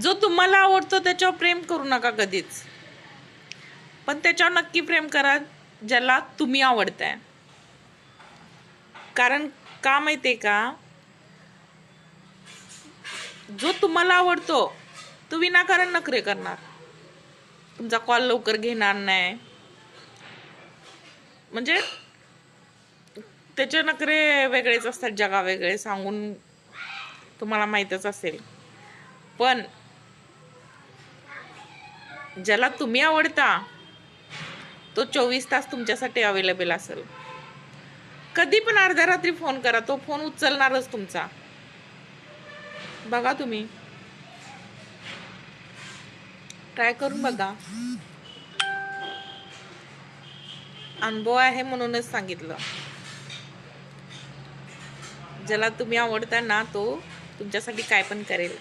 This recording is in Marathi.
जो तुम्हाला आवडतो त्याच्यावर प्रेम करू नका कधीच, पण त्याच्यावर नक्की प्रेम करा ज्याला तुम्ही आवडताय. कारण का माहितीये का, जो तुम्हाला आवडतो तो विनाकारण नखरे करणार, तुमचा कॉल लवकर घेणार नाही, म्हणजे त्याचे नखरे वेगळेच असतात, जगा वेगळे सांगून तुम्हाला माहीतच असेल. पण ज्याला तुम्ही आवडता तो 24 तास तुमच्यासाठी अवेलेबल असेल. कधी पण अर्ध्या रात्री फोन करा, तो फोन उचलणारच तुमचा. बघा, तुम्ही ट्राय करून बघा. अनुभव आहे म्हणूनच सांगितलं. ज्याला तुम्ही आवडता ना तो तुमच्यासाठी काय पण करेल.